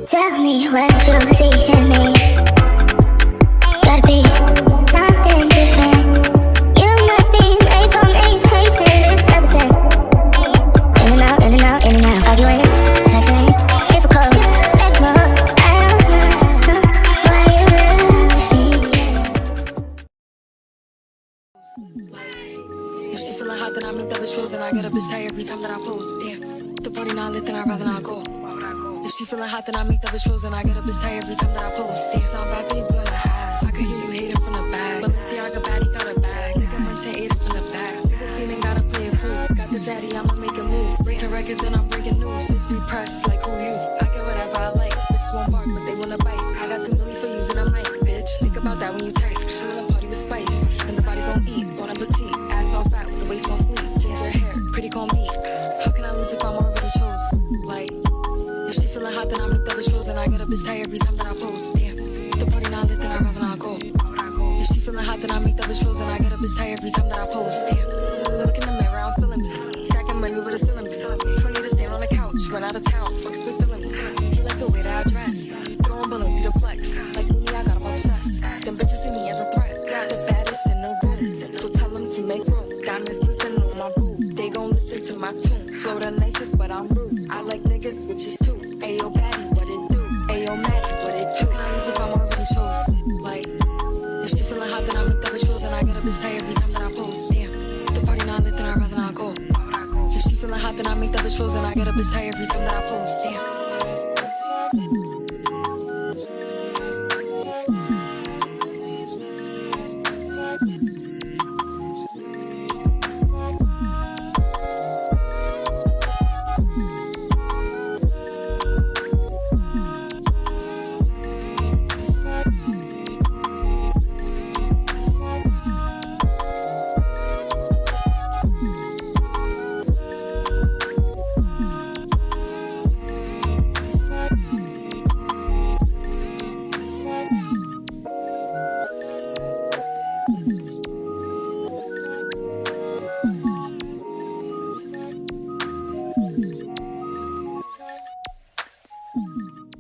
Tell me what you see in me. Gotta be something different. You must be made for me. Patience is everything. In and out, in and out, in and out. Arguing, trifling, difficult. Let go. I don't know why you love me. If she feeling hot, then I make that bitch frozen. I get a bitch tired every time that I post. Damn, the party not lit, then I'd rather not go. If she feeling hot, then I make that bitch frozen. I get a bitch tired every time that I post. Damn, sound bad till you blow my ass. I could hear you hating from the back. Balenciaga baddie got a bag. Nigga munching ate it from the back. Nigga feeling gotta play it cool. Got the zaddy, I'ma make a move. Breaking records and I'm breaking news. Just be pressed like who you. I get whatever I like. Bitches won't bark, but they wanna bite. I got $2 million for using a mic, bitch. Think about that when you type. She wanna party with spice. And the body gon' eat. Bon appetit. Ass all fat with the waist on sleep. Change your hair. Pretty call me. How can I lose if I'm already chose? Like, if she feeling hot, then I make that bitch frozen. I get a bitch tired every time that I post. Damn, the party not lit, then I'd rather not go. If she feeling hot, then I make that bitch frozen. I get a bitch tired every time that I post. Damn, look in the mirror, I'm feeling me. Stacking money with a ceiling me. 20 to stand on the couch, run out of town, fuck been feeling me. You like the way that I dress, throwing balloons, see the flex. Like me, I got 'em obsessed. Them bitches see me as a threat. The baddest in the room, so tell them to make room. Diamonds glisten on my boob, they gon' listen to my tune. Flow the nicest, but I'm rude. I like niggas, bitches too. Ayo, baddie, what it do? Ayo, Maddie, what it do? How can I use if I'm already chose? Like, if she feeling hot, then I make that bitch frozen. I get a bitch tired every time that I post. Damn, the party not lit, then I'd rather not go. If she feeling hot, then I make that bitch frozen. I get a bitch tired every time that I post. Damn.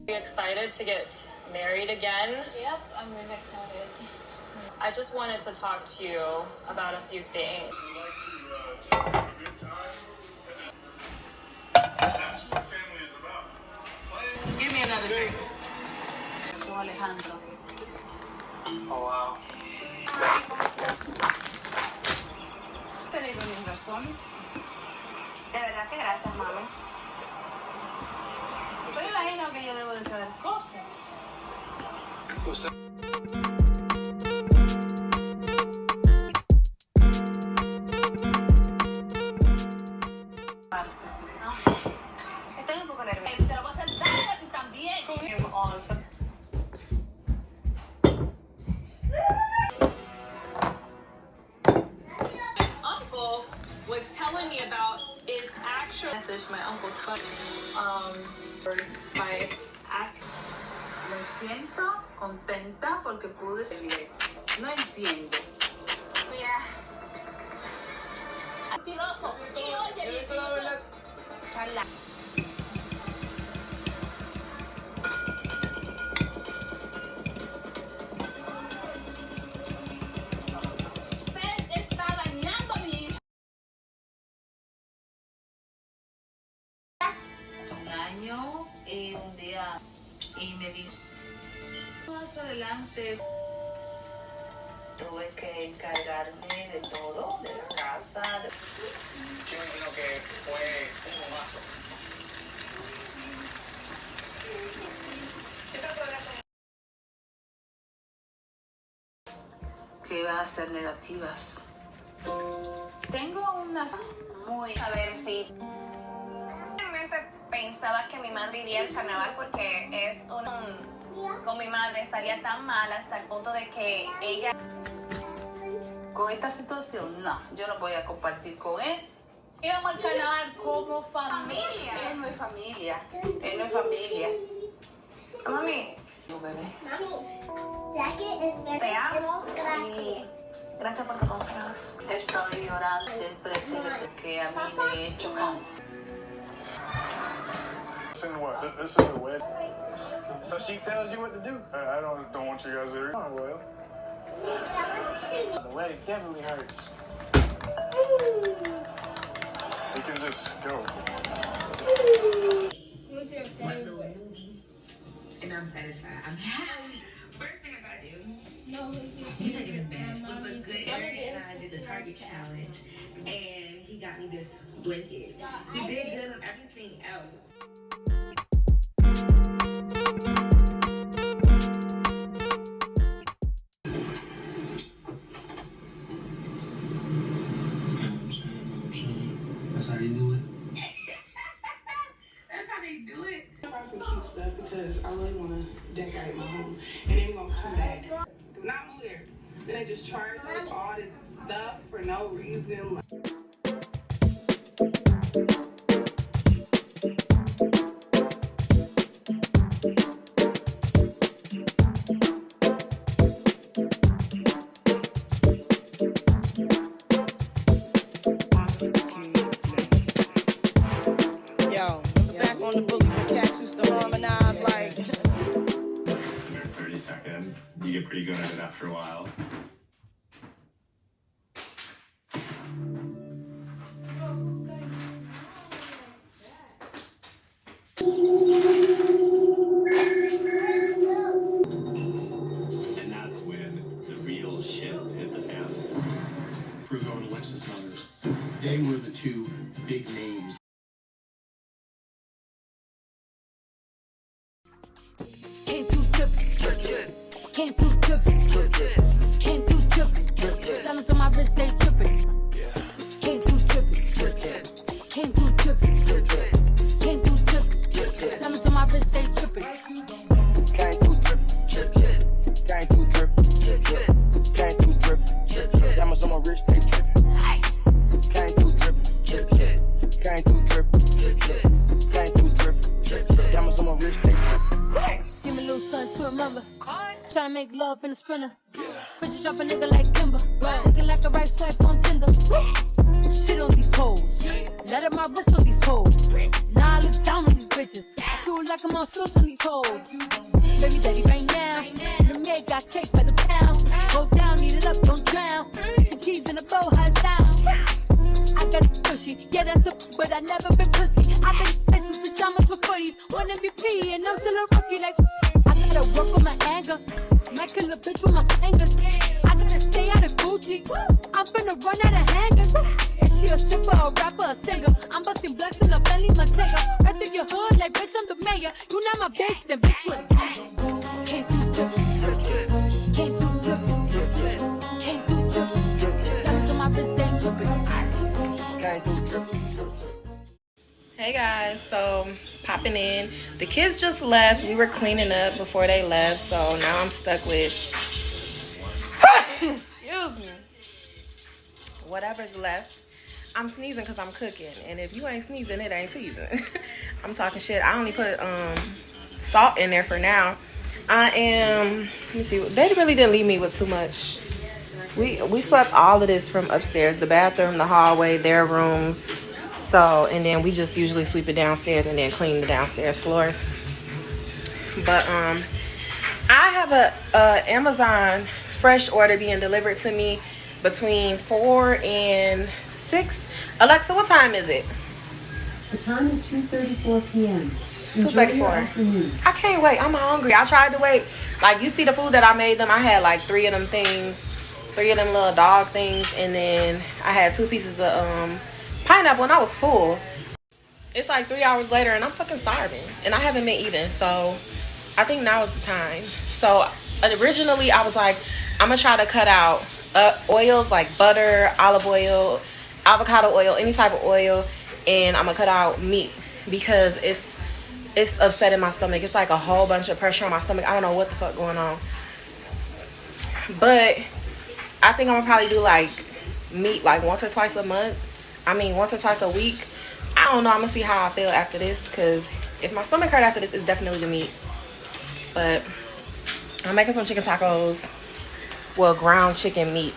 Excited to get married again? Yep, I'm really excited. I just wanted to talk to you about a few things. We like to just have a good time. That's what family is about. Give me another drink. Soy Alejandro. Oh, wow. He tenido mis razones. De verdad que gracias, mami. Pero imagino que yo debo de saber cosas. Estoy un poco nerviosa. Te lo voy a hacer daño a ti también. Awesome. Uncle was telling me about is actual message my uncle by asking. Me siento contenta porque pude ser bien. No entiendo. Mira. Mentiroso. Y oye, mentiroso. Charla. Usted está dañando a mi hija. Un año y un día y me dijo más adelante tuve que encargarme de todo, de la casa. Yo imagino que fue un momazo. Que iban a ser negativas. Tengo unas muy... A ver si... Realmente pensaba que mi madre iría al carnaval porque es con mi madre estaría tan mal hasta el punto de que ella... Con esta situación, no, yo no voy a compartir con él. Íbamos al carnaval como familia. Él no es familia. Él no es familia. Mami, No, bebé. te amo y gracias por tus consejos. Estoy llorando. Siempre sigue porque a mí me chocante. Listen, what? This is a wedding. So she tells you what to do. I don't want you guys to hear. Oh, well. The wedding definitely hurts. You can just go. What's your favorite? And I'm satisfied. I'm happy. First thing I do. No, You think it's bad. It was a good area, and I did the Target challenge, and he got me this blanket. He did good on everything else. That's how they do it. That's how they do it. I buy some cute stuff because I really want to decorate my home, and then we're gonna come back. Now I'm here. Then they just charge us all this stuff for no reason. Yo, back on the bully when cats used to harmonize like. There's 30 seconds. You get pretty good at it after a while. And that's when the real shit hit the fan. Frugo and Alexis Brothers. They were the two big names. Came through trippin', came through trippin', came through trippin', diamonds on my wrist, they trippin'. Came through trippin', came through trippin', came through trippin', diamonds on my wrist, they trippin'. Came through drift, came through drift, came through drift. Diamonds on my wrist, they trippin'. Came through drift, came through drift, came through drift. Diamonds on my wrist, they trippin'. Give me a little son to remember. Tryna make love in a sprinter. Bitches drop a nigga like Kimber. Looking like a right swipe on Tinder. Shit on these hoes. Let up my wrist on these hoes. Now I look down on these bitches. I feel like I'm on stilts on these hoes. Baby daddy right now. The maid got cake by the pound. Go down, eat it up, don't drown. The keys in the bow, how it sound. I got it cushy. Yeah, that's a but I never been pussy. I've been places, pajamas with footies. One MVP and I'm still a rookie like I gotta work on my anger. Might kill a bitch with my fingers. I gotta stay out of Gucci. I'm finna run out of hangers. Is she a stripper, a rapper, a singer? I'm busting blacks in the belly, my Montega. Right through your hood like bitch, I'm the mayor. You not my bitch, then bitch you a came through drippin', came through drippin', came through drippin'. Diamonds on my wrist, they drippin'. Came through drift. Hey guys, so popping in. The kids just left. We were cleaning up before they left, so now I'm stuck with excuse me, whatever's left. I'm sneezing because I'm cooking, and if you ain't sneezing, it ain't season. I'm talking shit. I only put salt in there for now. Let me see, they really didn't leave me with too much. We swept all of this from upstairs, the bathroom, the hallway, their room. So, and then we just usually sweep it downstairs and then clean the downstairs floors. But I have a Amazon fresh order being delivered to me between 4 and 6. Alexa, what time is it? The time is 2:34 p.m. 2:34. I can't wait. I'm hungry. I tried to wait. Like, you see the food that I made them? I had like 3 of them things, 3 of them little dog things, and then I had 2 pieces of pineapple, and I was full. It's like 3 hours later, and I'm fucking starving, and I haven't been eating. So I think now is the time. So originally I was like, I'm gonna try to cut out oils like butter, olive oil, avocado oil, any type of oil, and I'm gonna cut out meat because it's upsetting my stomach. It's like a whole bunch of pressure on my stomach. I don't know what the fuck going on, but I think I'm gonna probably do like meat like once or twice a month. I mean, once or twice a week. I don't know. I'm gonna see how I feel after this, because if my stomach hurt after this, it's definitely the meat. But I'm making some chicken tacos. Well, ground chicken meat.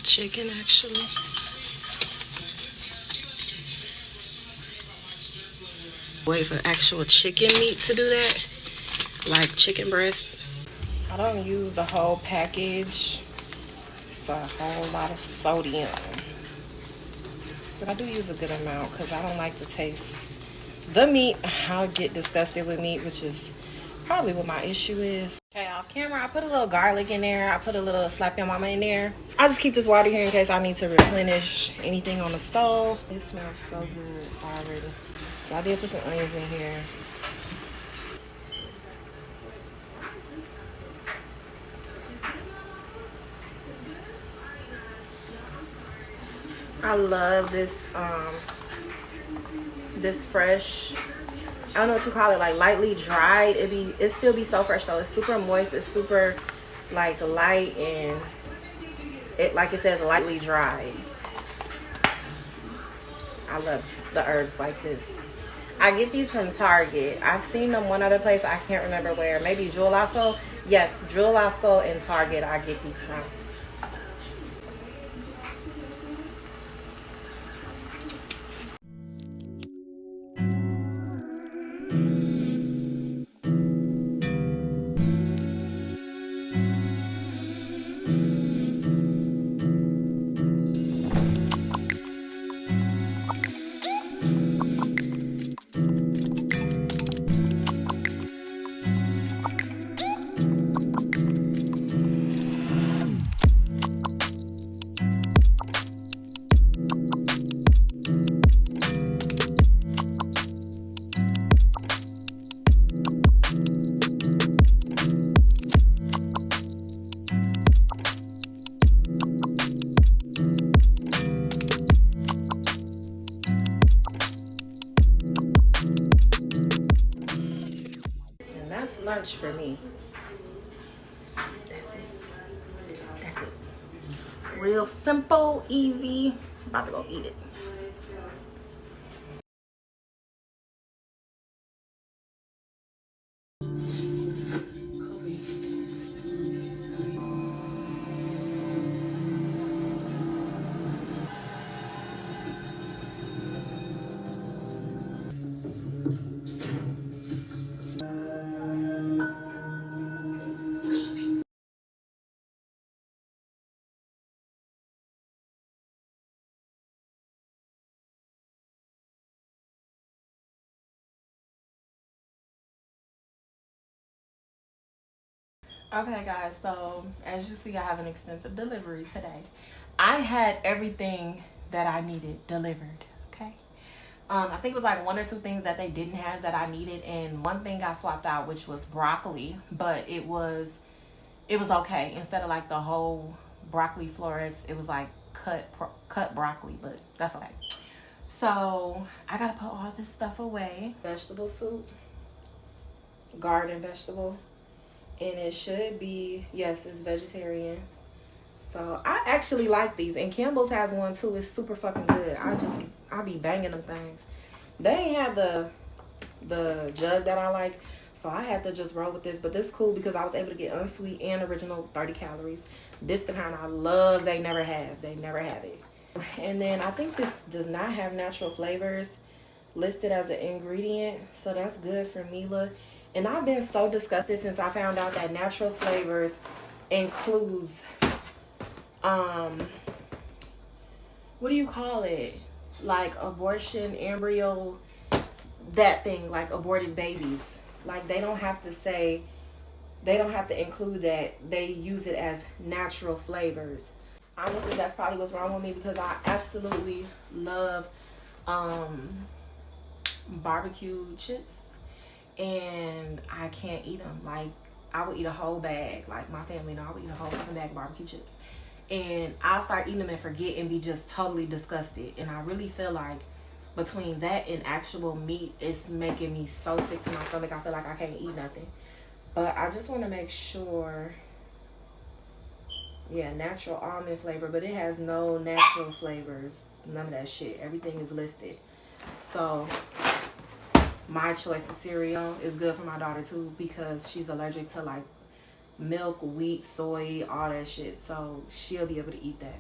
chicken actually. Wait for actual chicken meat to do that, like chicken breast. I don't use the whole package. It's a whole lot of sodium, but I do use a good amount because I don't like to taste the meat. I'll get disgusted with meat, which is probably what my issue is. Okay, off camera, I put a little garlic in there. I put a little slap your mama in there. I'll just keep this water here in case I need to replenish anything on the stove. It smells so good already. So I did put some onions in here. I love this this fresh, I don't know what you call it, like lightly dried. It still be so fresh though. It's super moist, it's super like light, and it, like it says, lightly dried. I love the herbs like this. I get these from Target. I've seen them one other place, I can't remember where. Maybe Jewel Osco. Yes, Jewel Osco and Target I get these from. Lunch for me. That's it. That's it. Real simple, easy. I'm about to go eat it. Okay guys, so as you see, I have an extensive delivery today. I had everything that I needed delivered, okay? I think it was like one or two things that they didn't have that I needed, and one thing got swapped out, which was broccoli, but it was okay. Instead of like the whole broccoli florets, it was like cut broccoli, but that's okay. So I gotta put all this stuff away. Vegetable soup, garden vegetable. And it should be, yes, it's vegetarian. So I actually like these. And Campbell's has one too. It's super fucking good. I be banging them things. They ain't had the jug that I like. So I had to just roll with this. But this is cool because I was able to get unsweet and original 30 calories. This the kind I love. They never have. They never have it. And then I think this does not have natural flavors listed as an ingredient. So that's good for Meilah. And I've been so disgusted since I found out that natural flavors includes, what do you call it? Like abortion, embryo, that thing, like aborted babies. Like they don't have to include that. They use it as natural flavors. Honestly, that's probably what's wrong with me because I absolutely love barbecue chips. And I can't eat them. Like, I would eat a whole bag. Like, my family and I would eat a whole fucking bag of barbecue chips. And I'll start eating them and forget and be just totally disgusted. And I really feel like between that and actual meat, it's making me so sick to my stomach. I feel like I can't eat nothing. But I just want to make sure. Yeah, natural almond flavor. But it has no natural flavors. None of that shit. Everything is listed. So my choice of cereal is good for my daughter too because she's allergic to like milk, wheat, soy, all that shit. So she'll be able to eat that.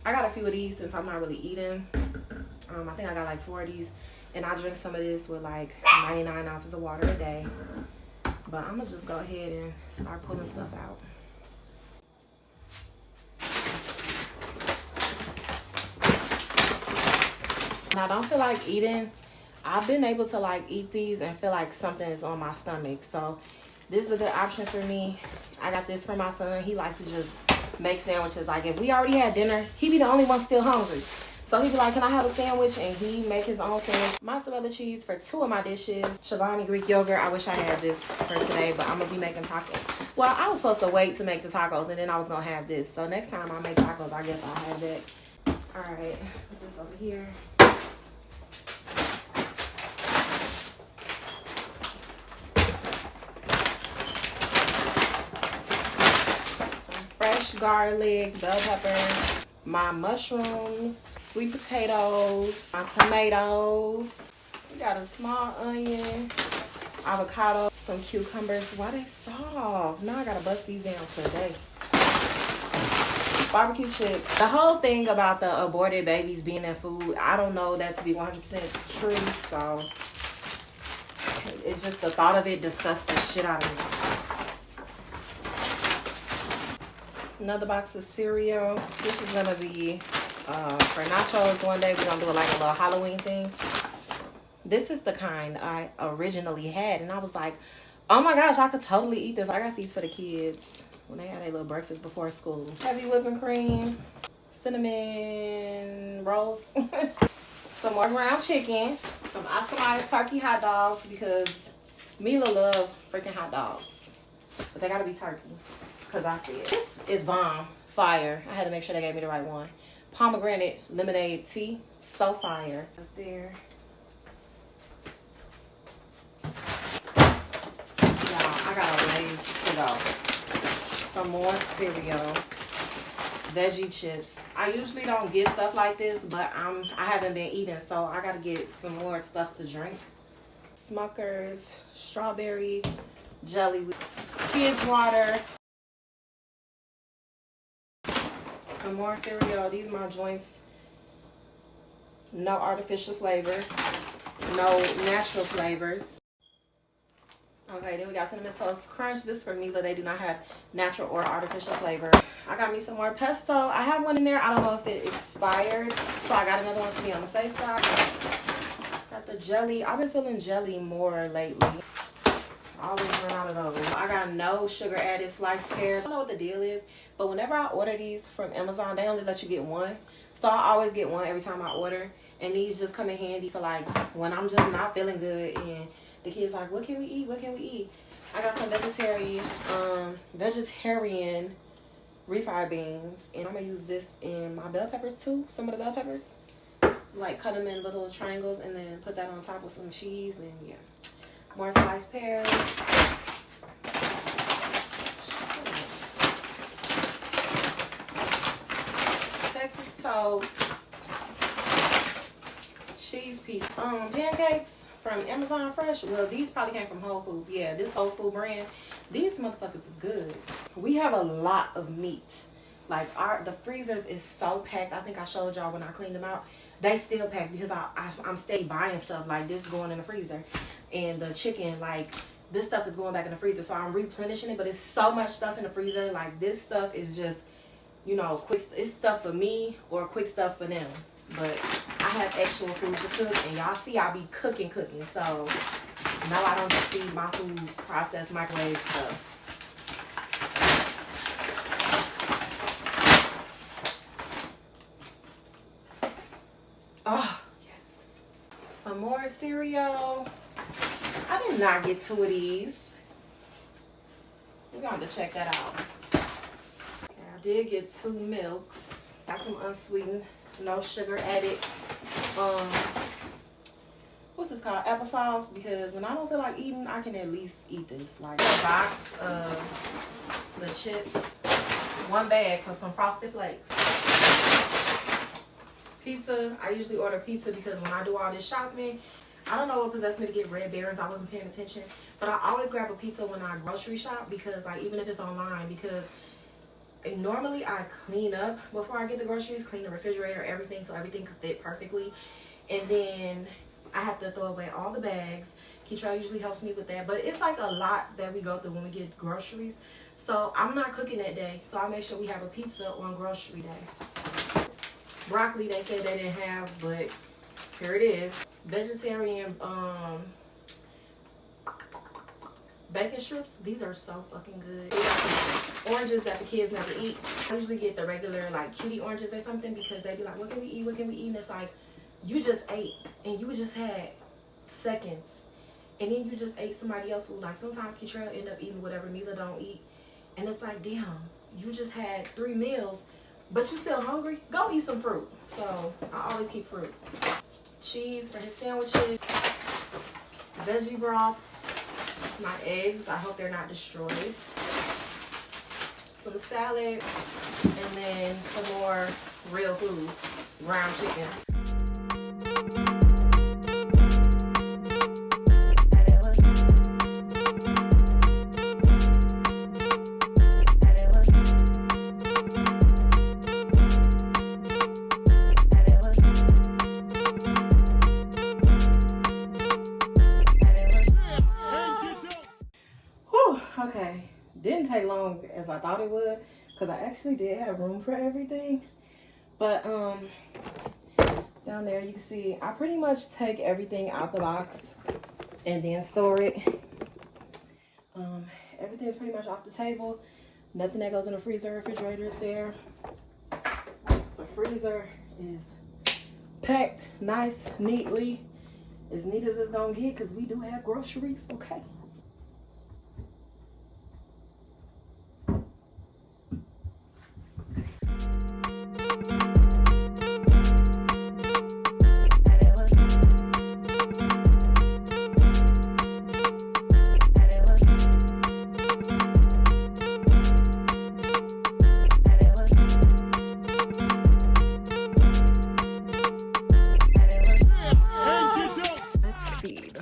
I got a few of these since I'm not really eating. I think I got like 4 of these. And I drink some of this with like 99 ounces of water a day. But I'm gonna just go ahead and start pulling stuff out. When I don't feel like eating, I've been able to like eat these and feel like something is on my stomach. So this is a good option for me. I got this for my son. He likes to just make sandwiches. Like if we already had dinner, he be the only one still hungry. So he'd be like, can I have a sandwich? And he make his own sandwich. Mozzarella cheese for 2 of my dishes. Chobani Greek yogurt. I wish I had this for today, but I'm going to be making tacos. Well, I was supposed to wait to make the tacos, and then I was going to have this. So next time I make tacos, I guess I'll have that. All right, put this over here. Some fresh garlic, bell pepper, my mushrooms, sweet potatoes, my tomatoes. We got a small onion, avocado, some cucumbers. Why they soft? Now I gotta bust these down today. Barbecue chips. The whole thing about the aborted babies being in food, I don't know that to be 100% true. So it's just the thought of it disgusts the shit out of me. Another box of cereal. This is gonna be for nachos. One day we're gonna do like a little Halloween thing. This is the kind I originally had, and I was like, oh my gosh, I could totally eat this. I got these for the kids when they had a little breakfast before school. Heavy whipping cream, cinnamon rolls, some more ground chicken, some Oscar Mayer turkey hot dogs because Meilah love freaking hot dogs, but they gotta be turkey because I see it. This is bomb fire. I had to make sure they gave me the right one. Pomegranate lemonade tea, so fire. Up there. Y'all, I got a ways to go. Some more cereal, veggie chips. I usually don't get stuff like this, but I haven't been eating, so I gotta get some more stuff to drink. Smuckers, strawberry jelly, kids water. Some more cereal. These are my joints. No artificial flavor. No natural flavors. Okay, then we got Cinnamon Toast Crunch. This for Meilah. They do not have natural or artificial flavor. I got me some more pesto. I have one in there. I don't know if it expired, so I got another one to be on the safe side. Got the jelly. I've been feeling jelly more lately. I always run out of those. I got no sugar added sliced pears. I don't know what the deal is, but whenever I order these from Amazon, they only let you get one. So I always get one every time I order. And these just come in handy for like when I'm just not feeling good and the kids like, what can we eat? What can we eat? I got some vegetarian refried beans. And I'm going to use this in my bell peppers too. Some of the bell peppers. Like cut them in little triangles and then put that on top with some cheese. And yeah. More sliced pears. Texas toast. Cheese pizza. Pancakes from Amazon Fresh. Well, these probably came from Whole Foods. Yeah, this Whole Food brand. These motherfuckers is good. We have a lot of meat. Like the freezers is so packed. I think I showed y'all when I cleaned them out. They still packed because I'm steady buying stuff like this going in the freezer. And the chicken, like this stuff is going back in the freezer. So I'm replenishing it, but it's so much stuff in the freezer. Like this stuff is just, you know, quick. It's stuff for me or quick stuff for them. But I have actual food to cook, and y'all see I be cooking. So no, I don't just feed my food processed microwave stuff. Oh yes, some more cereal. I did not get 2 of these. We're gonna have to check that out. Okay, I did get 2 milks. Got some unsweetened. No sugar added. What's this called? Applesauce. Because when I don't feel like eating, I can at least eat this. Like a box of the chips. 1 bag for some Frosted Flakes. Pizza. I usually order pizza because when I do all this shopping, I don't know what possessed me to get Red Barons. I wasn't paying attention. But I always grab a pizza when I grocery shop because, like, even if it's online, because normally I clean up before I get the groceries, clean the refrigerator, everything, so everything can fit perfectly. And then I have to throw away all the bags. Keitrell usually helps me with that, but it's like a lot that we go through when we get groceries. So I'm not cooking that day, so I make sure we have a pizza on grocery day. Broccoli they said they didn't have, but here it is. Vegetarian bacon strips. These are so fucking good. Oranges that the kids never eat. I usually get the regular like cutie oranges or something because they be like, what can we eat? What can we eat? And it's like, you just ate and you just had seconds. And then you just ate somebody else who, like, sometimes Keitrell end up eating whatever Meilah don't eat. And it's like, damn, you just had 3 meals, but you still hungry? Go eat some fruit. So I always keep fruit. Cheese for his sandwiches. Veggie broth. My eggs, I hope they're not destroyed. Some salad. And then some more real food. Ground chicken. Okay, didn't take long as I thought it would because I actually did have room for everything. But down there you can see I pretty much take everything out the box and then store it. Everything's pretty much off the table. Nothing that goes in the freezer or refrigerator is there. The freezer is packed nice, neatly, as neat as it's gonna get because we do have groceries. Okay.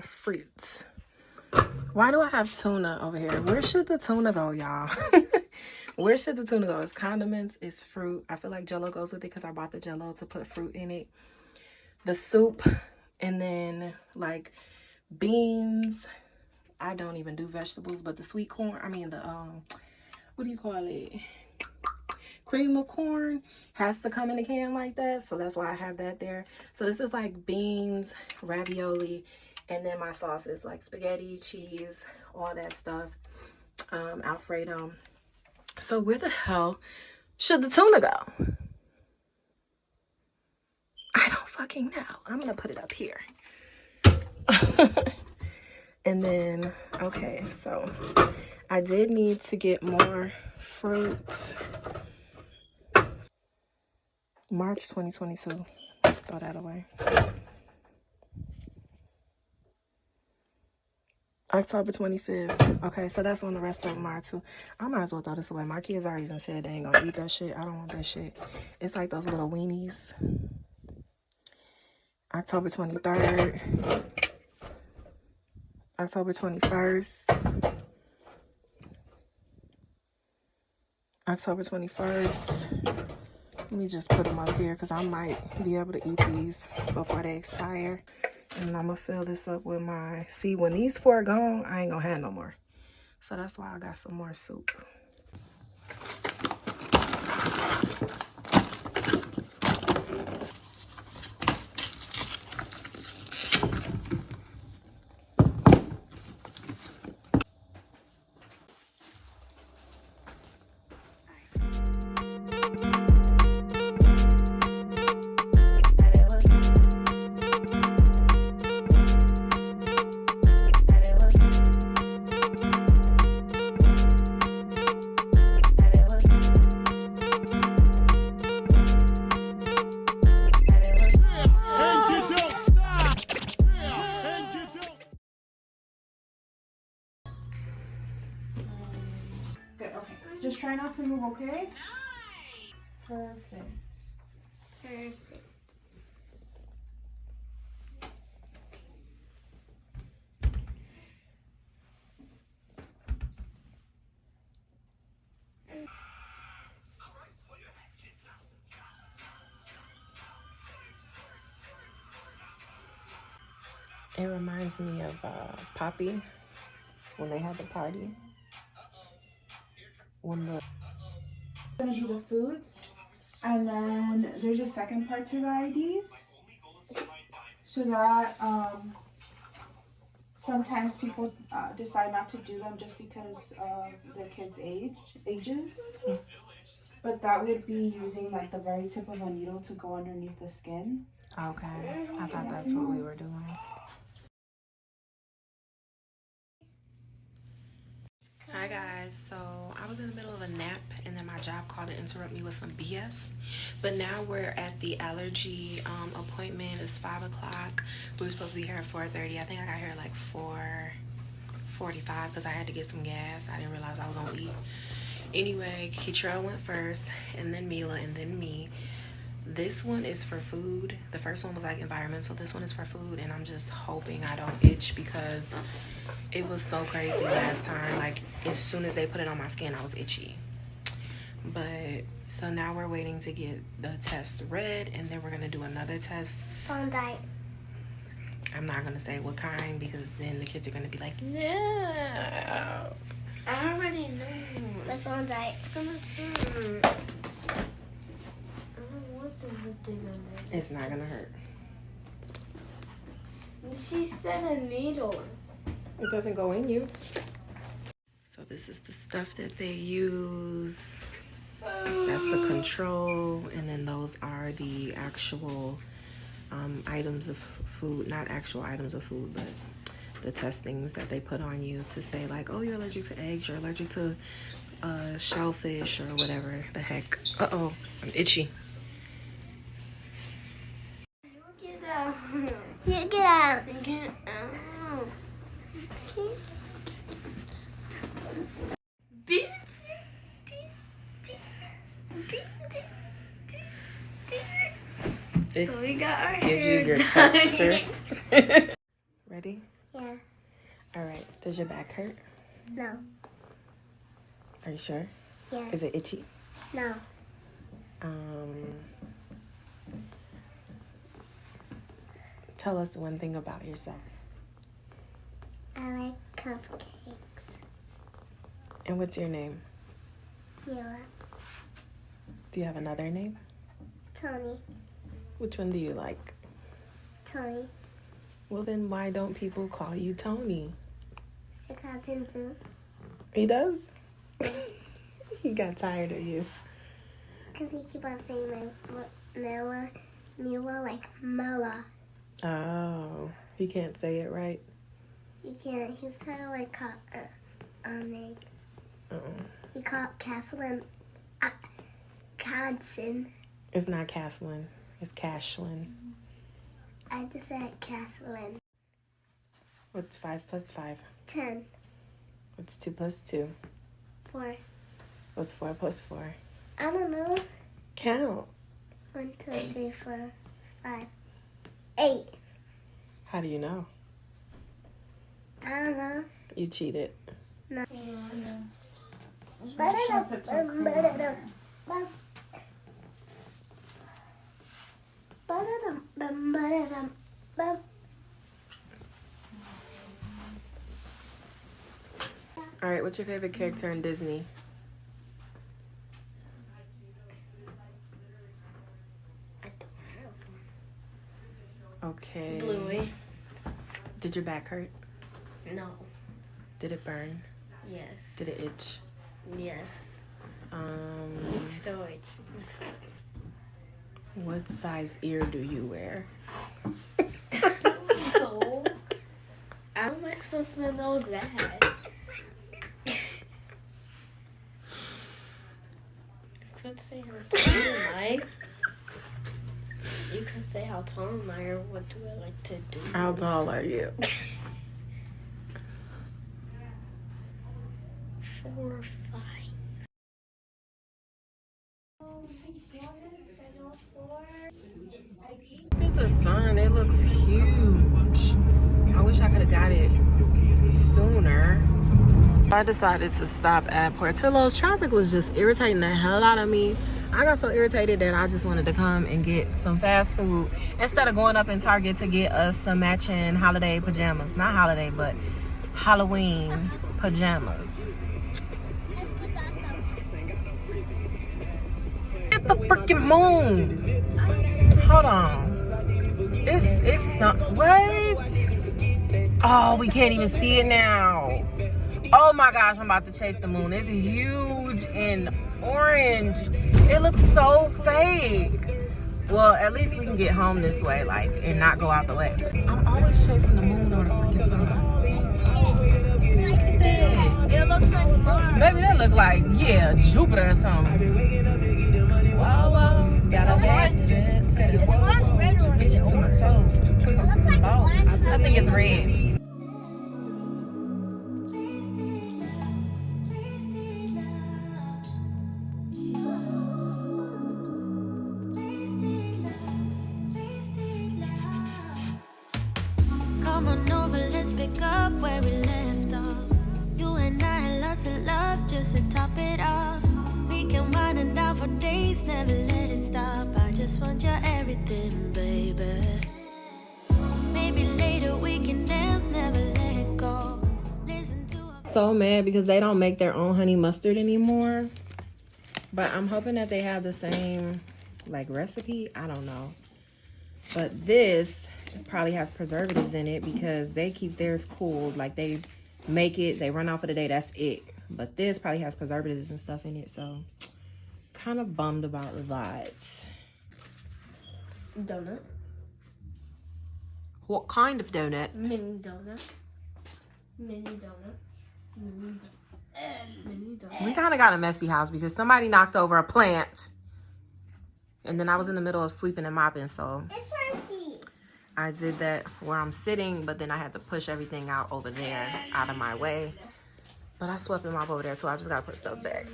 Fruits. Why do I have tuna over here? Where should the tuna go, y'all? Where should the tuna go? It's condiments, it's fruit. I feel like Jello goes with it because I bought the Jello to put fruit in it. The soup, and then like beans. I don't even do vegetables, but the sweet corn, I mean the what do you call it? Cream of corn has to come in a can like that, so that's why I have that there. So this is like beans, ravioli, and then my sauce is like spaghetti, cheese, all that stuff, Alfredo. So where the hell should the tuna go? I don't fucking know. I'm gonna put it up here. And then, okay, so I did need to get more fruit. March 2022. Throw that away. October 25th. Okay, so that's when the rest of them are too. I might as well throw this away. My kids already done said they ain't gonna eat that shit. I don't want that shit. It's like those little weenies. October 23rd. October 21st. October 21st. Let me just put them up here because I might be able to eat these before they expire. And I'm going to fill this up with my... See, when these 4 are gone, I ain't going to have no more. So that's why I got some more soup. Just try not to move, okay? Perfect. Perfect. It reminds me of Poppy when they had the party. When the gonna do the foods, and then there's a second part to the IDs. So that sometimes people decide not to do them just because of their kids' ages. But that would be using like the very tip of a needle to go underneath the skin. Okay, I thought that's what we were doing. Hi guys, so I was in the middle of a nap and then my job called to interrupt me with some BS. But now we're at the allergy appointment. It's 5 o'clock. We were supposed to be here at 4:30. I think I got here at like 4:45 because I had to get some gas. I didn't realize I was gonna eat. Anyway, Keitrell went first, and then Meilah, and then me. This one is for food. The first one was like environmental. This one is for food, and I'm just hoping I don't itch because it was so crazy last time. Like, as soon as they put it on my skin, I was itchy. But, so now we're waiting to get the test read, and then we're going to do another test. Phone died. I'm not going to say what kind because then the kids are going to be like, no. I already know. My phone died. It's not going to hurt. She said a needle. It doesn't go in you. So this is the stuff that they use. That's the control, and then those are the actual items of food. Not actual items of food, but the testings that they put on you to say like, oh, you're allergic to eggs, you're allergic to shellfish or whatever the heck. Uh-oh, I'm itchy. Get out. Get out. Get out. It So we got our gives hair you your done. texture. Ready? Yeah. All right. Does your back hurt? No. Are you sure? Yeah. Is it itchy? No. Tell us one thing about yourself. I like cupcakes. And what's your name? Meilah. Do you have another name? TONII. Which one do you like? TONII. Well, then why don't people call you Tony? It's your cousin too. He does? He got tired of you. Because he keep on saying Meilah like Meilah. Oh, he can't say it right? You can't. He's kind of like names. He called Castlin. Conson. It's not Caslin. It's Cashlin. I just said Castlin. What's 5 plus 5? 10. What's 2 plus 2? 4. What's 4 plus 4? I don't know. Count. 1, 2, 3, 4, 5, 8. How do you know? I don't know. You cheated. No. All right, what's your favorite character in Disney? Okay. Bluey. Did your back hurt? No. Did it burn? Yes. Did it itch? Yes. It's still itchy. What size ear do you wear? No. How am I supposed to know that? I could say how tall am I. You could say how tall am I or what do I like to do. How tall are you? 4 or 5. Look at the sun. It looks huge. I wish I could have got it sooner. I decided to stop at Portillo's. Traffic was just irritating the hell out of me. I got so irritated that I just wanted to come and get some fast food instead of going up in Target to get us some matching holiday pajamas. Not holiday, but Halloween pajamas. It's the freaking moon. Hold on. It's some, what? Oh, we can't even see it now. Oh my gosh, I'm about to chase the moon. It's huge and orange. It looks so fake. Well, at least we can get home this way, like, and not go out the way. I'm always chasing the moon or the freaking sun. It looks like Mars. Maybe that look like, yeah, Jupiter or something. Whoa, whoa, gotta It's Mars red or get you to my toes. I think it's red. Come on over, let's pick up where we left off. You and I had lots of love just to top it off. We can wind it down for days, never let it stop. I just want your everything, baby. Maybe later we can dance, never let it go. Listen to So mad because they don't make their own honey mustard anymore. But I'm hoping that they have the same, like, recipe. I don't know. But this probably has preservatives in it because they keep theirs cooled. Like, they make it, they run out for the day, that's it. But this probably has preservatives and stuff in it, so kind of bummed about that. donut. What kind of donut? Mini donut. Mini donut. Mini donut. Mini donut. We kind of got a messy house because somebody knocked over a plant. And then I was in the middle of sweeping and mopping, so I did that where I'm sitting, but then I had to push everything out over there, out of my way. But I swept and mopped over there too. I just gotta put stuff back.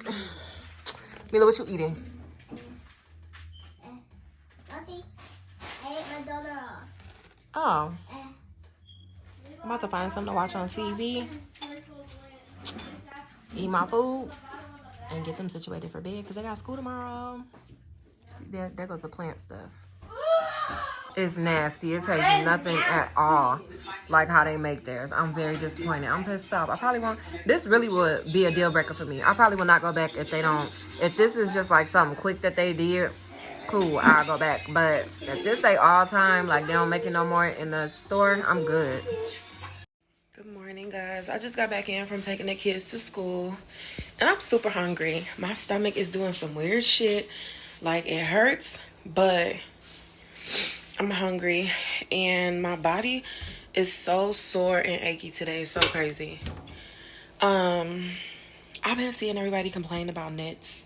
Meilah, what you eating? Nothing. I ate my donut. Oh. I'm about to find something to watch on TV. Eat my food. And get them situated for bed because they got school tomorrow. See, there goes the plant stuff. It's nasty. It tastes nothing at all like how they make theirs. I'm very disappointed. I'm pissed off. I probably won't. This really would be a deal breaker for me. I probably will not go back if they don't. If this is just like something quick that they did, cool, I'll go back. But if this they all time, like they don't make it no more in the store, I'm good. Good morning, guys. I just got back in from taking the kids to school. And I'm super hungry. My stomach is doing some weird shit. Like, it hurts, but I'm hungry. And my body is so sore and achy today. It's so crazy. I've been seeing everybody complain about nets.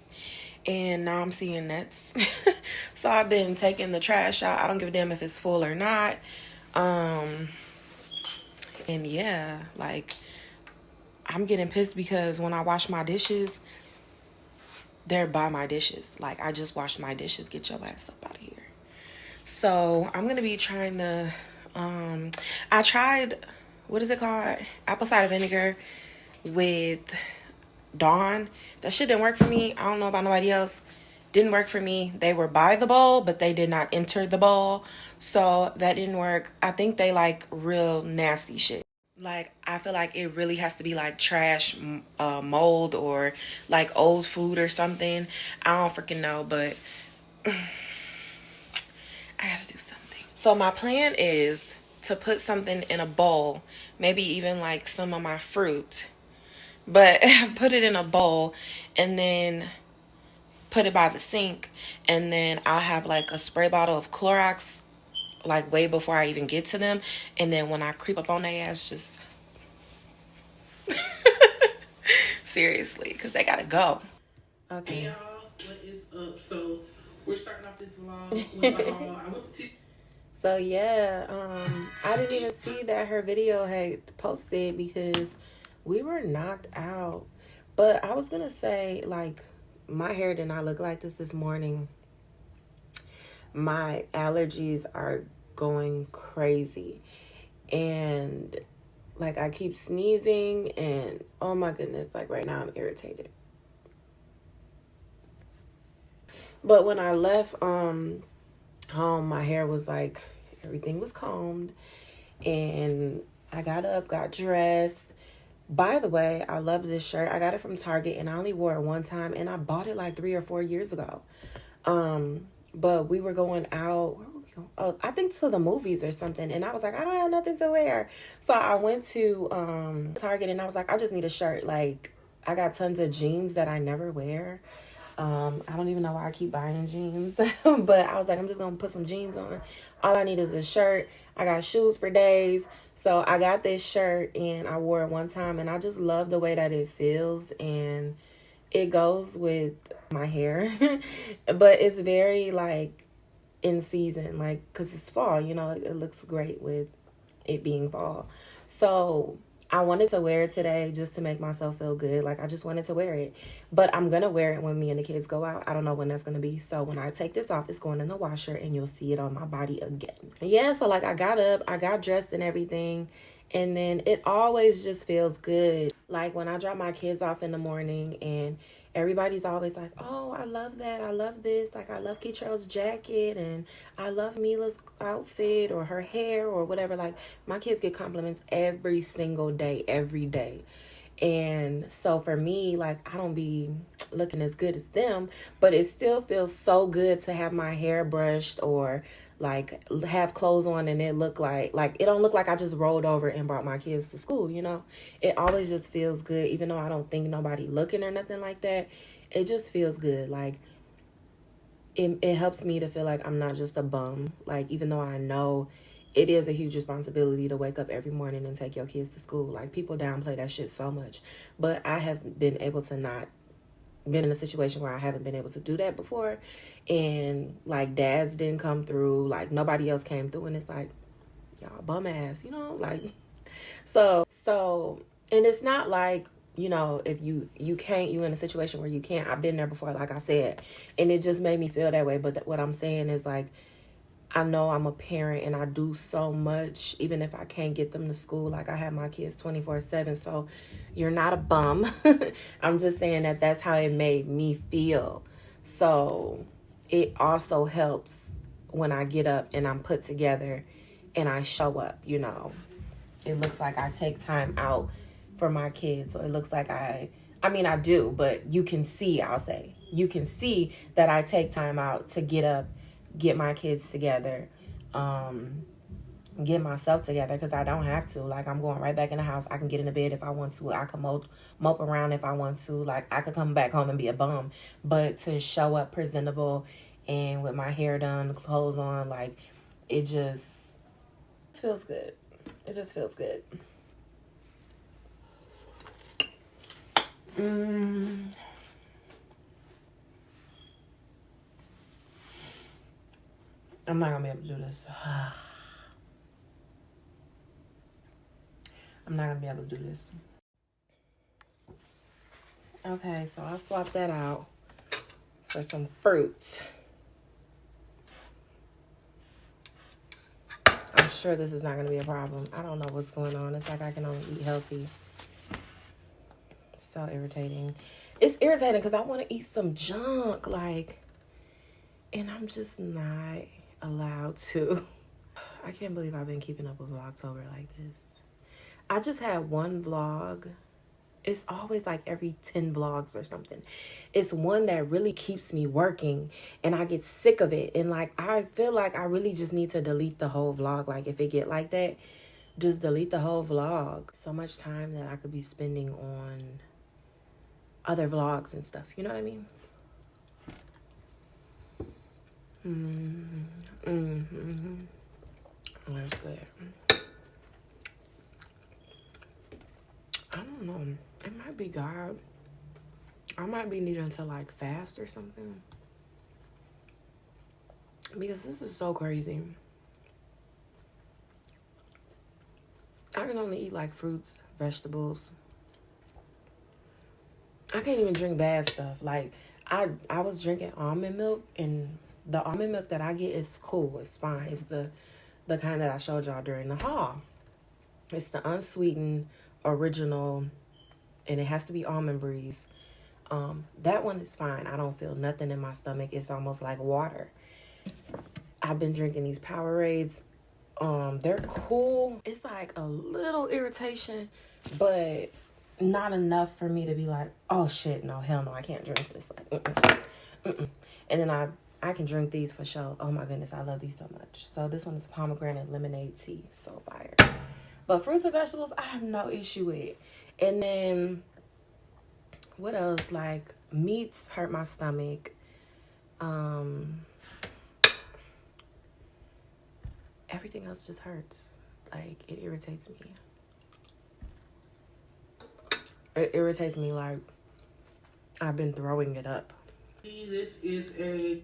And now I'm seeing nets. So I've been taking the trash out. I don't give a damn if it's full or not. And yeah, like, I'm getting pissed because when I wash my dishes, they're by my dishes. Like, I just washed my dishes. Get your ass up out of here. So I'm going to be trying to, I tried, what is it called? Apple cider vinegar with Dawn. That shit didn't work for me. I don't know about nobody else. Didn't work for me. They were by the bowl, but they did not enter the bowl. So that didn't work. I think they like real nasty shit. Like, I feel like it really has to be like trash mold or like old food or something. I don't freaking know, but I gotta do something. So my plan is to put something in a bowl, maybe even like some of my fruit, but put it in a bowl and then put it by the sink, and then I'll have like a spray bottle of Clorox like way before I even get to them, and then when I creep up on their ass, just seriously, because they gotta go. Okay. Hey y'all, what is up? So we're starting off this vlog with a haul. I went to So yeah, I didn't even see that her video had posted because we were knocked out. But I was gonna say, like, my hair did not look like this morning. My allergies are going crazy, and like I keep sneezing, and oh my goodness, like right now I'm irritated. But when I left home, my hair was like, everything was combed, and I got up, got dressed. By the way, I love this shirt. I got it from Target, and I only wore it one time, and I bought it like 3 or 4 years ago. But we were going out. Where were we going? Oh, I think to the movies or something. And I was like, I don't have nothing to wear. So I went to Target, and I was like, I just need a shirt. Like, I got tons of jeans that I never wear. I don't even know why I keep buying jeans. But I was like, I'm just going to put some jeans on. All I need is a shirt. I got shoes for days. So I got this shirt, and I wore it one time, and I just love the way that it feels, and it goes with my hair. But it's very, like, in season, like, because it's fall, you know, it looks great with it being fall. So I wanted to wear it today just to make myself feel good. Like, I just wanted to wear it. But I'm going to wear it when me and the kids go out. I don't know when that's going to be. So when I take this off, it's going in the washer, and you'll see it on my body again. Yeah, so, like, I got up, I got dressed and everything. And then it always just feels good. Like, when I drop my kids off in the morning, and everybody's always like, oh, I love that. I love this. Like, I love Keitrell's jacket, and I love Meilah's outfit or her hair or whatever. Like, my kids get compliments every single day, every day. And so for me, like, I don't be looking as good as them, but it still feels so good to have my hair brushed or like have clothes on, and it look like it don't look like I just rolled over and brought my kids to school, you know. It always just feels good, even though I don't think nobody looking or nothing like that. It just feels good. Like, it helps me to feel like I'm not just a bum. Like, even though I know it is a huge responsibility to wake up every morning and take your kids to school. Like, people downplay that shit so much. But I have been able to not been in a situation where I haven't been able to do that before. And, like, dads didn't come through. Like, nobody else came through. And it's like, y'all bum ass, you know? Like, so, and it's not like, you know, if you can't, you in a situation where you can't. I've been there before, like I said. And it just made me feel that way. But what I'm saying is, like, I know I'm a parent, and I do so much, even if I can't get them to school. Like, I have my kids 24/7, so you're not a bum. I'm just saying that that's how it made me feel. So it also helps when I get up and I'm put together and I show up, you know. It looks like I take time out for my kids, or it looks like I do, but you can see, you can see that I take time out to get up, get my kids together, get myself together, because I don't have to. Like, I'm going right back in the house. I can get in the bed if I want to. I can mope around if I want to. Like, I could come back home and be a bum. But to show up presentable and with my hair done, clothes on, like, it just feels good. It just feels good. I'm not gonna be able to do this. I'm not gonna be able to do this. Okay, so I'll swap that out for some fruit. I'm sure this is not gonna be a problem. I don't know what's going on. It's like I can only eat healthy. It's so irritating. It's irritating because I want to eat some junk, like, and I'm just not allowed to. I can't believe I've been keeping up with Vlogtober like this. I just had one vlog. It's always like every 10 vlogs or something. It's one that really keeps me working, and I get sick of it. And, like, I feel like I really just need to delete the whole vlog. Like, if it get like that, just delete the whole vlog. So much time that I could be spending on other vlogs and stuff. You know what I mean? That's good. I don't know. It might be God. I might be needing to, like, fast or something. Because this is so crazy. I can only eat, like, fruits, vegetables. I can't even drink bad stuff. Like, I was drinking almond milk, and the almond milk that I get is cool. It's fine. It's the kind that I showed y'all during the haul. It's the unsweetened original, and it has to be Almond Breeze. That one is fine. I don't feel nothing in my stomach. It's almost like water. I've been drinking these Powerades. They're cool. It's like a little irritation, but not enough for me to be like, oh shit, no, hell no, I can't drink this. Like, And then I can drink these for sure. Oh my goodness, I love these so much. So this one is pomegranate lemonade tea. So fire. But fruits and vegetables, I have no issue with. And then what else? Like meats hurt my stomach. Everything else just hurts. Like, it irritates me. It irritates me like I've been throwing it up. This is a...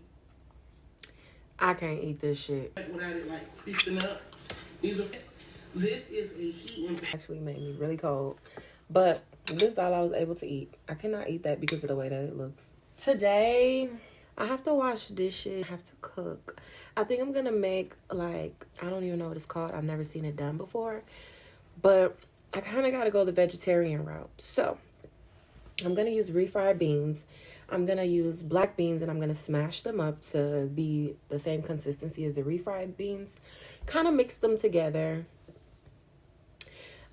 I can't eat this shit. Without it like creasing up. This is a heat impact. Actually made me really cold. But this is all I was able to eat. I cannot eat that because of the way that it looks. Today, I have to wash dishes. I have to cook. I think I'm going to make, like, I don't even know what it's called. I've never seen it done before. But I kind of got to go the vegetarian route. So, I'm going to use refried beans. I'm going to use black beans and I'm going to smash them up to be the same consistency as the refried beans. Kind of mix them together.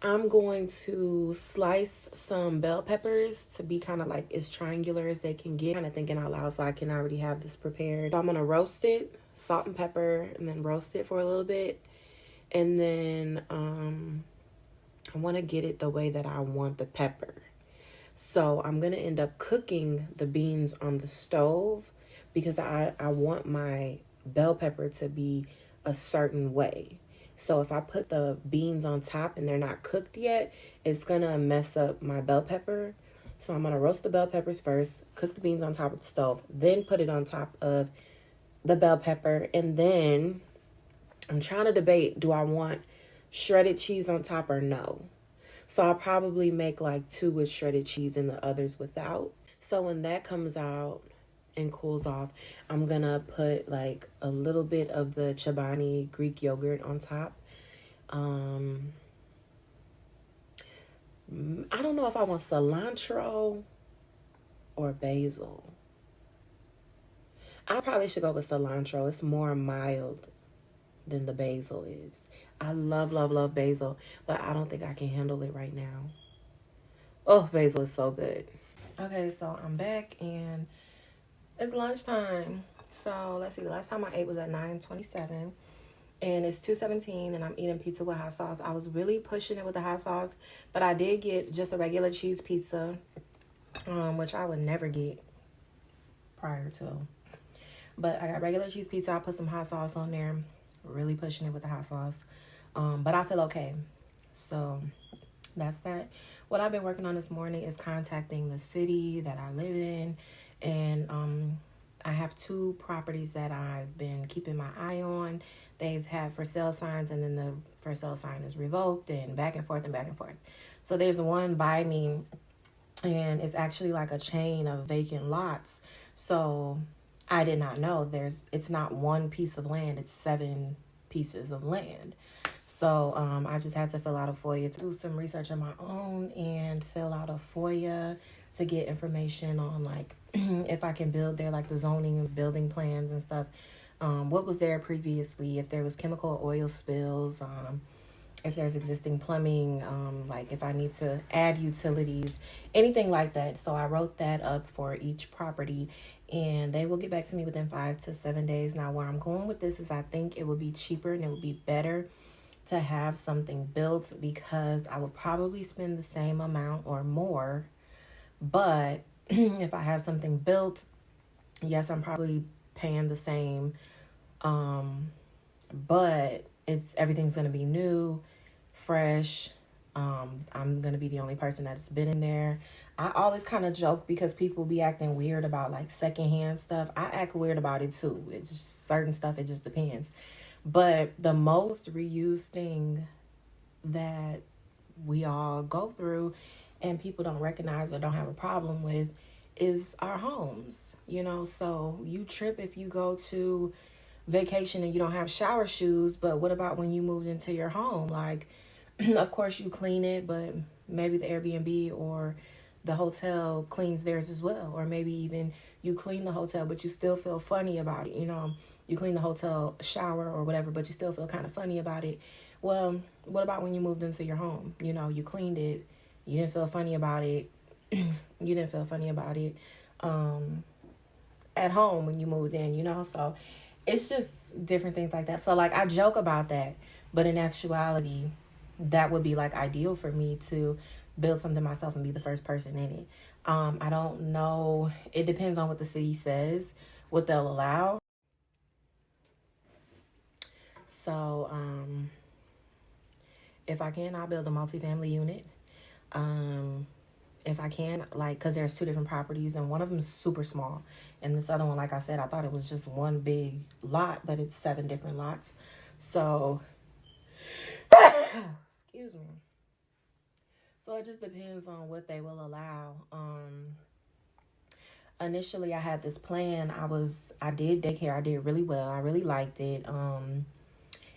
I'm going to slice some bell peppers to be kind of like as triangular as they can get. Kind of thinking out loud, so I can already have this prepared. So I'm going to roast it, salt and pepper, and then roast it for a little bit. And then I want to get it the way that I want the pepper. So I'm going to end up cooking the beans on the stove because I want my bell pepper to be a certain way. So if I put the beans on top and they're not cooked yet, it's going to mess up my bell pepper. So I'm going to roast the bell peppers first, cook the beans on top of the stove, then put it on top of the bell pepper. And then I'm trying to debate, do I want shredded cheese on top or no? So I'll probably make like 2 with shredded cheese and the others without. So when that comes out and cools off, I'm gonna put like a little bit of the Chobani Greek yogurt on top. I don't know if I want cilantro or basil. I probably should go with cilantro. It's more mild than the basil is. I love, love, love basil, but I don't think I can handle it right now. Oh, basil is so good. Okay, so I'm back and it's lunchtime. So let's see, the last time I ate was at 9:27 and it's 2:17 and I'm eating pizza with hot sauce. I was really pushing it with the hot sauce, but I did get just a regular cheese pizza, which I would never get prior to. But I got regular cheese pizza. I put some hot sauce on there, really pushing it with the hot sauce. But I feel okay. So that's that. What I've been working on this morning is contacting the city that I live in. And I have 2 properties that I've been keeping my eye on. They've had for sale signs and then the for sale sign is revoked and back and forth and back and forth. So there's one by me and it's actually like a chain of vacant lots. So I did not know it's not 1 piece of land, it's 7 pieces of land. So I just had to fill out a FOIA to do some research on my own and fill out a FOIA to get information on like if I can build there, like the zoning and building plans and stuff. What was there previously, if there was chemical or oil spills, if there's existing plumbing, like if I need to add utilities, anything like that. So I wrote that up for each property and they will get back to me within 5 to 7 days. Now where I'm going with this is I think it would be cheaper and it would be better to have something built because I would probably spend the same amount or more. But if I have something built, yes, I'm probably paying the same. But everything's going to be new, fresh. I'm going to be the only person that's been in there. I always kind of joke because people be acting weird about like secondhand stuff. I act weird about it too. It's just certain stuff. It just depends. But the most reused thing that we all go through and people don't recognize or don't have a problem with is our homes, you know. So you trip if you go to vacation and you don't have shower shoes, but what about when you moved into your home? Like, of course you clean it, but maybe the Airbnb or the hotel cleans theirs as well. Or maybe even you clean the hotel, but you still feel funny about it. You know, you clean the hotel shower or whatever, but you still feel kind of funny about it. Well, what about when you moved into your home? You know, you cleaned it. You didn't feel funny about it. You didn't feel funny about it at home when you moved in, you know? So it's just different things like that. So, like, I joke about that. But in actuality, that would be, like, ideal for me to build something myself and be the first person in it. I don't know. It depends on what the city says, what they'll allow. So, if I can, I'll build a multifamily unit. If I can, like, because there's 2 different properties, and one of them is super small. And this other one, like I said, I thought it was just one big lot, but it's 7 different lots. So, excuse me. So it just depends on what they will allow. Initially, I had this plan. I did daycare. I did really well. I really liked it.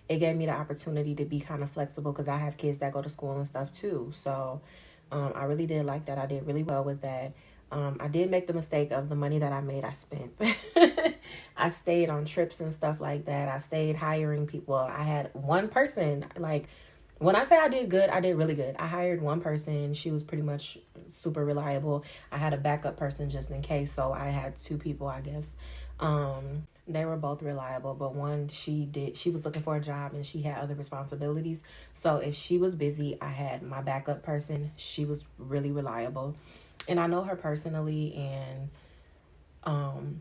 It gave me the opportunity to be kind of flexible because I have kids that go to school and stuff too. So I really did like that. I did really well with that. I did make the mistake of the money that I made, I spent. I stayed on trips and stuff like that. I stayed hiring people. I had one person, like, when I say I did good, I did really good. I hired one person. She was pretty much super reliable. I had a backup person just in case. So I had 2 people, I guess. They were both reliable, but one, she was looking for a job and she had other responsibilities. So if she was busy, I had my backup person. She was really reliable. And I know her personally, and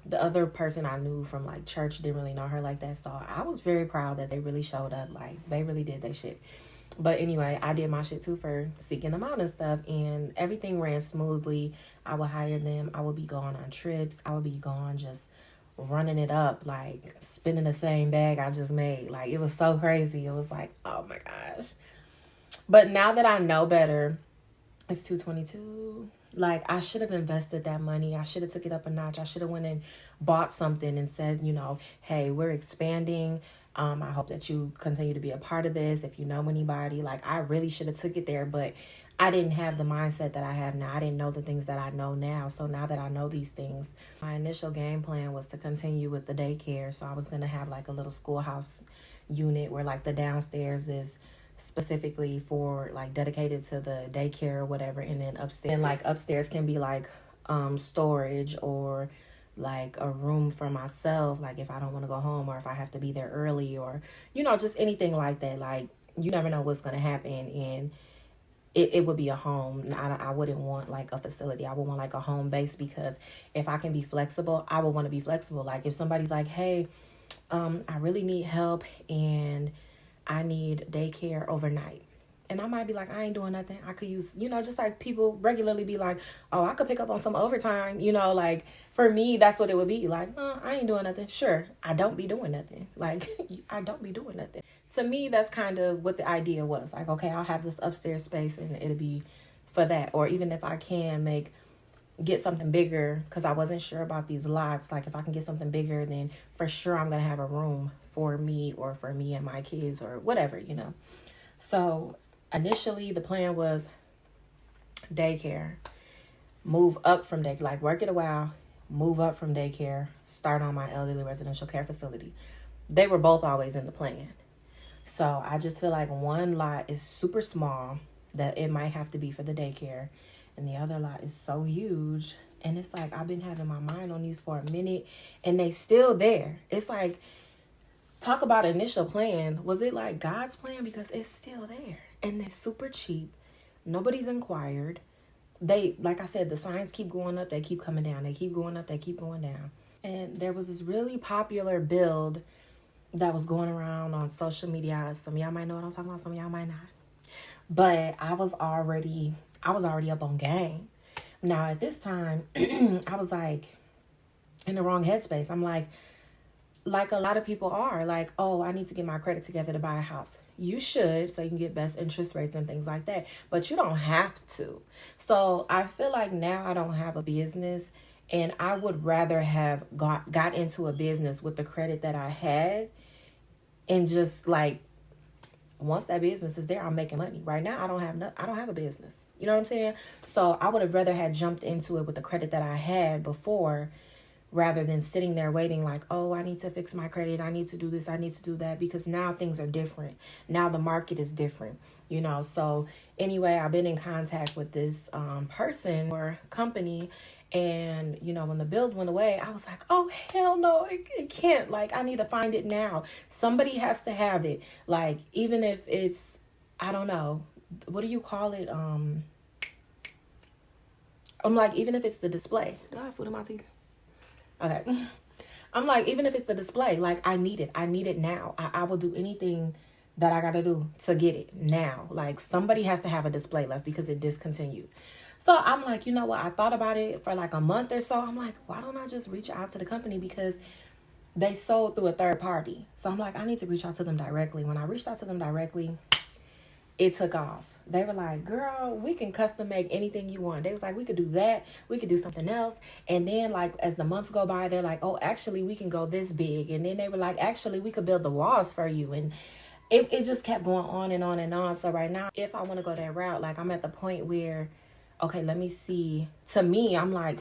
the other person I knew from, like, church didn't really know her like that. So I was very proud that they really showed up. Like, they really did their shit. But anyway, I did my shit too for seeking them out and stuff, and everything ran smoothly. I would hire them. I would be going on trips. I would be gone just running it up, like spending the same bag I just made. Like, it was so crazy. It was like, oh my gosh. But now that I know better, it's 222. Like, I should have invested that money. I should have took it up a notch. I should have went and bought something and said, you know, hey, we're expanding. I hope that you continue to be a part of this. If you know anybody, like, I really should have took it there, but I didn't have the mindset that I have now. I didn't know the things that I know now. So now that I know these things, my initial game plan was to continue with the daycare. So I was going to have, like, a little schoolhouse unit where, like, the downstairs is specifically for, like, dedicated to the daycare or whatever, and then upstairs, and, like, upstairs can be like storage or like a room for myself, like if I don't want to go home or if I have to be there early, or, you know, just anything like that. Like, you never know what's going to happen, and it would be a home. I wouldn't want, like, a facility. I would want, like, a home base, because if I can be flexible, I would want to be flexible. Like, if somebody's like, hey, I really need help and I need daycare overnight, and I might be like, I ain't doing nothing. I could use, you know, just like people regularly be like, oh, I could pick up on some overtime. You know, like, for me, that's what it would be. Like, I ain't doing nothing. Sure, I don't be doing nothing. Like, I don't be doing nothing. To me, that's kind of what the idea was. Like, okay, I'll have this upstairs space and it'll be for that. Or even if I can get something bigger, because I wasn't sure about these lots. Like, if I can get something bigger, then for sure I'm going to have a room for me or for me and my kids or whatever, you know. So initially the plan was daycare, move up from daycare, like work it a while, move up from daycare, start on my elderly residential care facility. They were both always in the plan. So I just feel like one lot is super small that it might have to be for the daycare, and the other lot is so huge. And it's like, I've been having my mind on these for a minute and they still there. It's like, talk about initial plan. Was it like God's plan? Because it's still there. And they're super cheap. Nobody's inquired. They, like I said, the signs keep going up. They keep coming down. They keep going up. They keep going down. And there was this really popular build that was going around on social media. Some of y'all might know what I'm talking about. Some of y'all might not. But I was already up on game. Now at this time, I was like in the wrong headspace. I'm like a lot of people are like, oh, I need to get my credit together to buy a house. You should, so you can get best interest rates and things like that. But you don't have to. So I feel like now I don't have a business, and I would rather have got into a business with the credit that I had, and just like, once that business is there, I'm making money. Right now, I don't have a business. You know what I'm saying? So I would have rather had jumped into it with the credit that I had before, rather than sitting there waiting like, oh, I need to fix my credit. I need to do this. I need to do that. Because now things are different. Now the market is different, you know. So anyway, I've been in contact with this person or company. And, you know, when the bill went away, I was like, oh, hell no, it can't. Like, I need to find it now. Somebody has to have it. Like, even if it's, I don't know, what do you call it? I'm like, even if it's the display. Do I have food in my teeth? Okay. I'm like, even if it's the display, like, I need it. I need it now. I will do anything that I got to do to get it now. Like, somebody has to have a display left because it discontinued. So I'm like, you know what? I thought about it for like a month or so. I'm like, why don't I just reach out to the company? Because they sold through a third party. So I'm like, I need to reach out to them directly. When I reached out to them directly, it took off. They were like, girl, we can custom make anything you want. They was like, we could do that. We could do something else. And then like, as the months go by, they're like, oh, actually we can go this big. And then they were like, actually we could build the walls for you. And it just kept going on and on and on. So right now, if I want to go that route, like I'm at the point where, okay, let me see. To me, I'm like,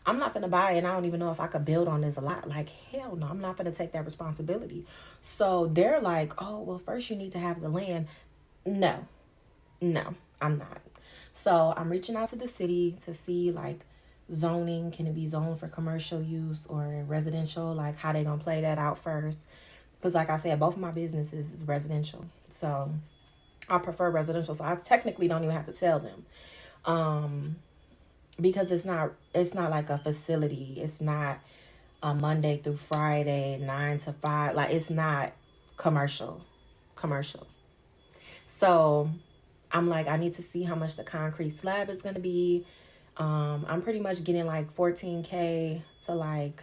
I'm not gonna buy it, and I don't even know if I could build on this a lot. Like, hell no, I'm not gonna take that responsibility. So they're like, oh, well, first you need to have the land. No, I'm not. So I'm reaching out to the city to see like zoning. Can it be zoned for commercial use or residential? Like, how they gonna play that out first? Because like I said, both of my businesses is residential. So I prefer residential. So I technically don't even have to tell them. Because it's not like a facility. It's not a Monday through Friday, 9 to 5. Like, it's not commercial. So I'm like, I need to see how much the concrete slab is going to be. I'm pretty much getting like $14K to like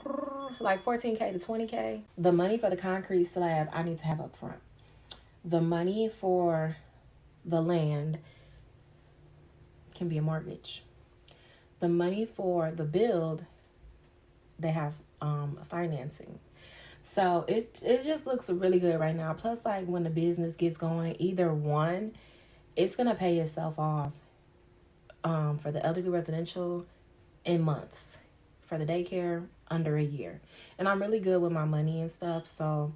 14K to 20K. The money for the concrete slab, I need to have up front. The money for the land can be a mortgage. The money for the build, they have financing. So it just looks really good right now. Plus, like, when the business gets going, either one, it's gonna pay itself off for the elderly residential in months, for the daycare under a year. And I'm really good with my money and stuff, so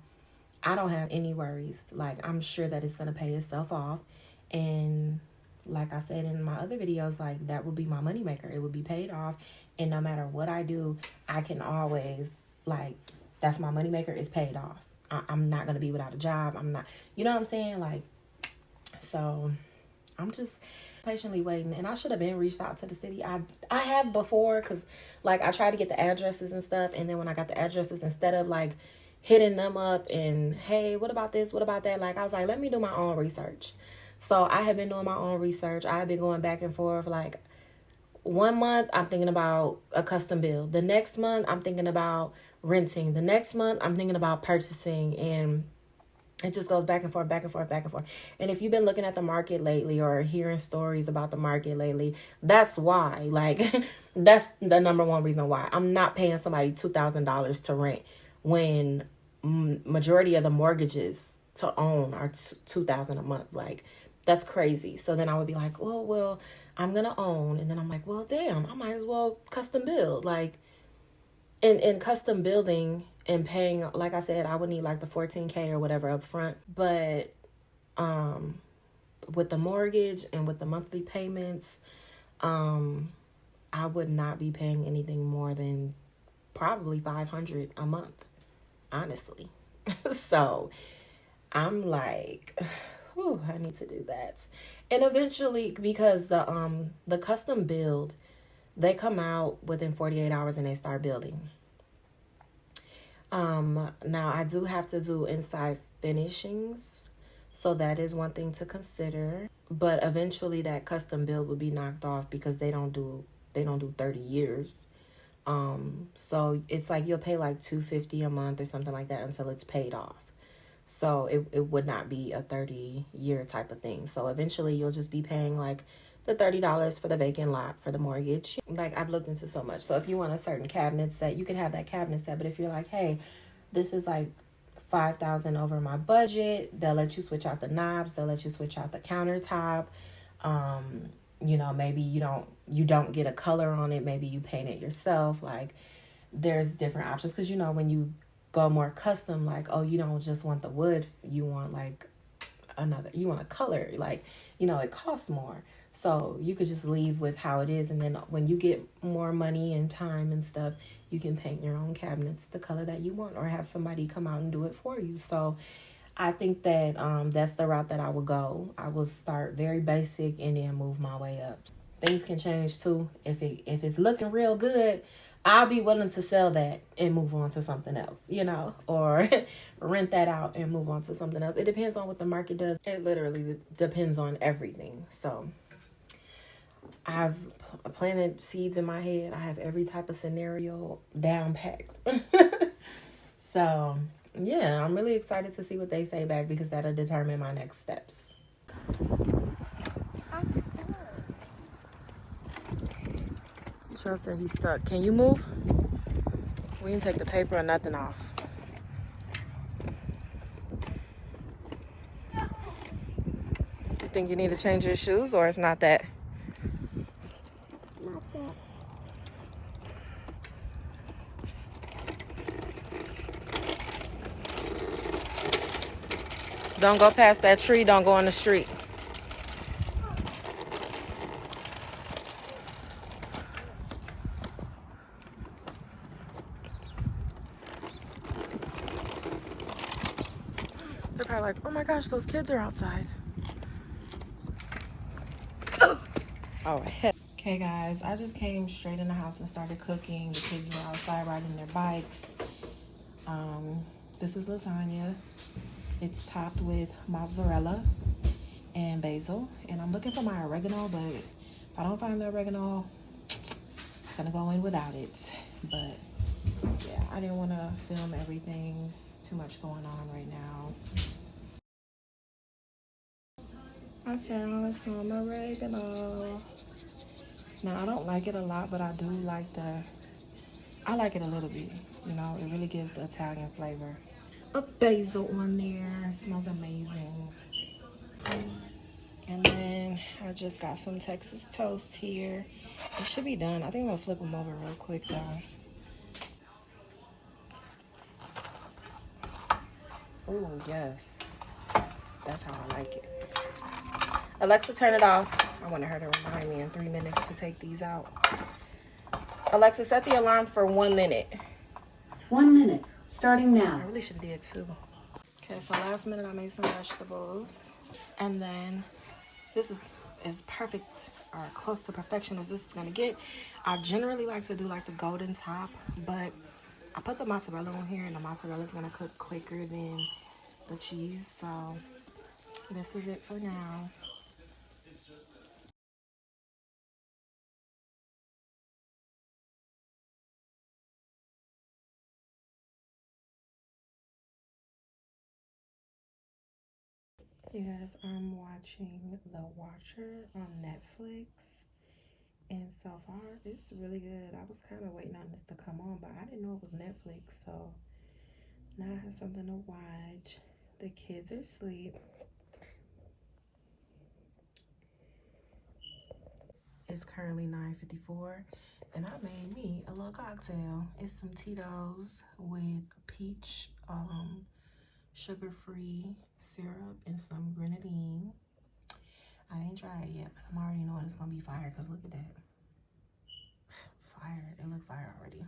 I don't have any worries. Like, I'm sure that it's gonna pay itself off. And like I said in my other videos, like, that will be my moneymaker. It will be paid off. And no matter what I do, I can always, like, that's my moneymaker, is paid off. I'm not going to be without a job. I'm not, you know what I'm saying? Like, so I'm just patiently waiting. And I should have been reached out to the city. I have before, because, like, I tried to get the addresses and stuff. And then when I got the addresses, instead of, like, hitting them up and, hey, what about this? What about that? Like, I was like, let me do my own research. So I have been doing my own research. I've been going back and forth. Like, 1 month, I'm thinking about a custom build. The next month, I'm thinking about renting. The next month, I'm thinking about purchasing. And it just goes back and forth, back and forth, back and forth. And if you've been looking at the market lately or hearing stories about the market lately, that's why. Like, that's the number one reason why. I'm not paying somebody $2,000 to rent when majority of the mortgages to own are $2,000 a month. Like, that's crazy. So then I would be like, well, I'm going to own. And then I'm like, well, damn, I might as well custom build. Like, in custom building and paying, like I said, I would need like the $14K or whatever up front. But with the mortgage and with the monthly payments, I would not be paying anything more than probably $500 a month, honestly. So I'm like, whew, I need to do that. And eventually, because the custom build, they come out within 48 hours and they start building. Now I do have to do inside finishings, so that is one thing to consider. But eventually that custom build will be knocked off because they don't do 30 years. So it's like you'll pay like $250 a month or something like that until it's paid off. So it would not be a 30-year type of thing. So eventually you'll just be paying like the $30 for the vacant lot for the mortgage. Like, I've looked into so much. So if you want a certain cabinet set, you can have that cabinet set. But if you're like, hey, this is like $5,000 over my budget. They'll let you switch out the knobs. They'll let you switch out the countertop. You know, maybe you don't get a color on it. Maybe you paint it yourself. Like, there's different options, because you know, when you go more custom, like, oh, you don't just want the wood, you want like you want a color, like, you know, it costs more. So you could just leave with how it is, and then when you get more money and time and stuff, you can paint your own cabinets the color that you want, or have somebody come out and do it for you. So I think that that's the route that I will go. I will start very basic and then move my way up. Things can change too. If it's looking real good, I'll be willing to sell that and move on to something else, you know, or rent that out and move on to something else. It depends on what the market does. It literally depends on everything. So I've planted seeds in my head. I have every type of scenario down packed. So yeah, I'm really excited to see what they say back, because that'll determine my next steps. Keitrell said he's stuck. Can you move? We didn't take the paper or nothing off. You think you need to change your shoes, or it's not that? Not that. Don't go past that tree. Don't go on the street. They're probably like, oh my gosh, those kids are outside. Oh, heck. Okay, guys, I just came straight in the house and started cooking. The kids were outside riding their bikes. This is lasagna. It's topped with mozzarella and basil. And I'm looking for my oregano, but if I don't find the oregano, I'm gonna go in without it. But yeah, I didn't want to film everything. There's too much going on right now. I found some oregano. Now, I don't like it a lot, but I do like I like it a little bit. You know, it really gives the Italian flavor. A basil on there. It smells amazing. And then I just got some Texas toast here. It should be done. I think I'm going to flip them over real quick, though. Oh, yes. That's how I like it. Alexa, turn it off. I wanted her to remind me in 3 minutes to take these out. Alexa, set the alarm for 1 minute. 1 minute, starting now. I really should have did 2. Okay, so last minute I made some vegetables. And then this is as perfect or close to perfection as this is gonna get. I generally like to do like the golden top, but I put the mozzarella on here, and the mozzarella is gonna cook quicker than the cheese. So this is it for now. You guys, I'm watching The Watcher on Netflix, and so far it's really good. I was kind of waiting on this to come on, but I didn't know it was Netflix, so now I have something to watch. The kids are asleep. It's currently 9:54, and I made me a little cocktail. It's some Tito's with peach, sugar-free syrup and some grenadine. I ain't tried it yet, but I'm already knowing it's gonna be fire, because look at that. Fire. It look fire already.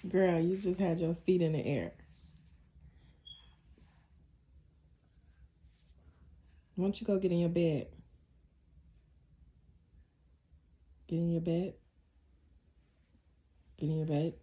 Girl, you just had your feet in the air. Why don't you go get in your bed? Get in your bed. Get in your bed.